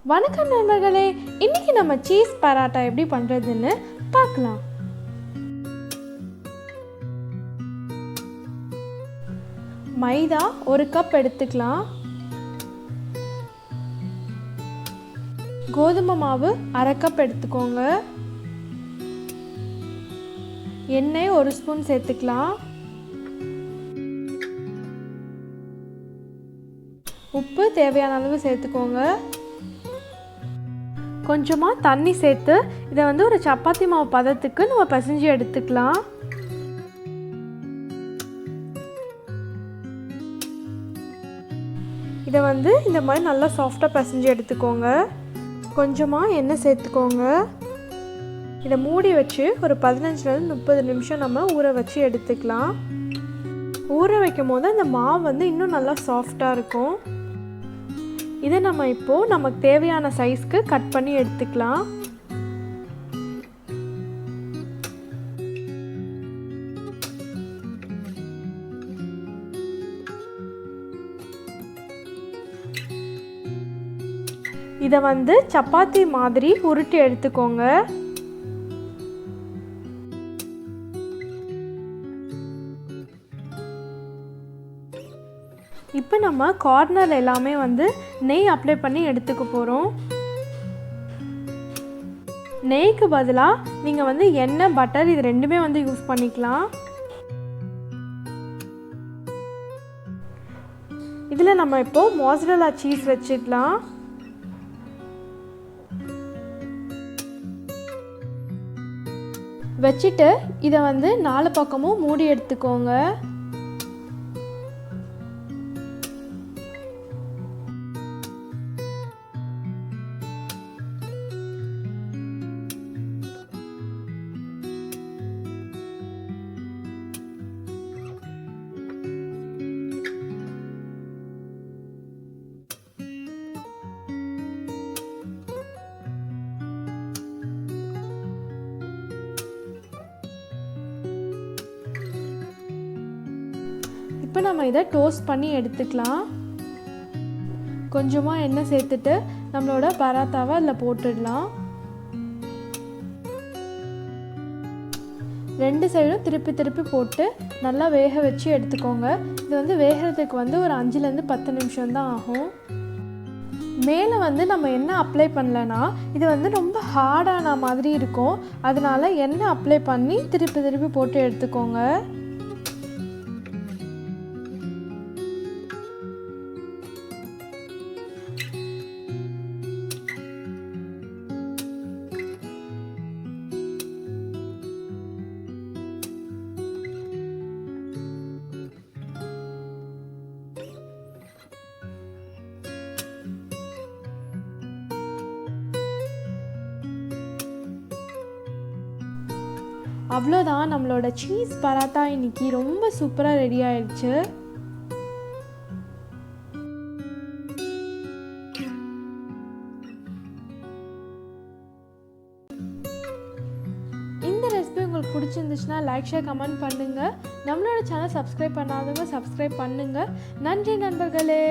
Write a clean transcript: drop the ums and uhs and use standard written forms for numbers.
வணக்கம் நண்பர்களே, இன்னைக்கு நம்ம சீஸ் பராட்டா எப்படி பண்ணுறதுன்னு பார்க்கலாம். மைதா 1 கப் எடுத்துக்கலாம். கோதுமை மாவு 1/2 கப் எடுத்துக்கோங்க. எண்ணெய் 1 ஸ்பூன் சேர்த்துக்கலாம். உப்பு தேவையான அளவு சேர்த்துக்கோங்க. கொஞ்சமாக தண்ணி சேர்த்து இதை ஒரு சப்பாத்தி மாவு பதத்துக்கு நம்ம பிசைஞ்சு எடுத்துக்கலாம். இதை இந்த மாதிரி நல்லா சாஃப்டாக பிசைஞ்சு எடுத்துக்கோங்க. கொஞ்சமாக எண்ணெய் சேர்த்துக்கோங்க. இதை மூடி வச்சு ஒரு 15லேருந்து 30 நிமிஷம் நம்ம ஊற வச்சு எடுத்துக்கலாம். ஊற வைக்கும் போது அந்த மாவு இன்னும் நல்லா சாஃப்டாக இருக்கும். இதை நம்ம இப்போது நமக்கு தேவையான சைஸ்க்கு கட் பண்ணி எடுத்துக்கலாம். இதை சப்பாத்தி மாதிரி உருட்டி எடுத்துக்கோங்க. இப்போ நம்ம கார்னர் எல்லாமே நெய் அப்ளை பண்ணி எடுத்துக்க போகிறோம். நெய்க்கு பதிலாக நீங்கள் எண்ணெய் பட்டர் இது ரெண்டுமே யூஸ் பண்ணிக்கலாம். இதில் நம்ம இப்போது மோசரல்லா சீஸ் வச்சிடலாம். வச்சுட்டு இதை 4 பக்கமும் மூடி எடுத்துக்கோங்க. இப்போ நம்ம இதை டோஸ்ட் பண்ணி எடுத்துக்கலாம். கொஞ்சமாக எண்ணெய் சேர்த்துட்டு நம்மளோட பராத்தாவை அதில் போட்டுடலாம். 2 சைடும் திருப்பி போட்டு நல்லா வேக வச்சு எடுத்துக்கோங்க. இது வேகிறதுக்கு ஒரு 5லேருந்து 10 நிமிஷம் தான் ஆகும். மேலே நம்ம எண்ணெய் அப்ளை பண்ணலன்னா இது ரொம்ப ஹார்டான மாதிரி இருக்கும். அதனால எண்ணெய் அப்ளை பண்ணி திருப்பி போட்டு எடுத்துக்கோங்க. அவ்வளோதான், நம்மளோட சீஸ் பராத்தா இன்னைக்கு ரொம்ப சூப்பராக ரெடி ஆயிடுச்சு. இந்த ரெசிபி உங்களுக்கு பிடிச்சிருந்துச்சுன்னா லைக், ஷேர், கமெண்ட் பண்ணுங்கள். நம்மளோட சேனல் சப்ஸ்கிரைப் பண்ணாதவங்க சப்ஸ்கிரைப் பண்ணுங்கள். நன்றி நண்பர்களே.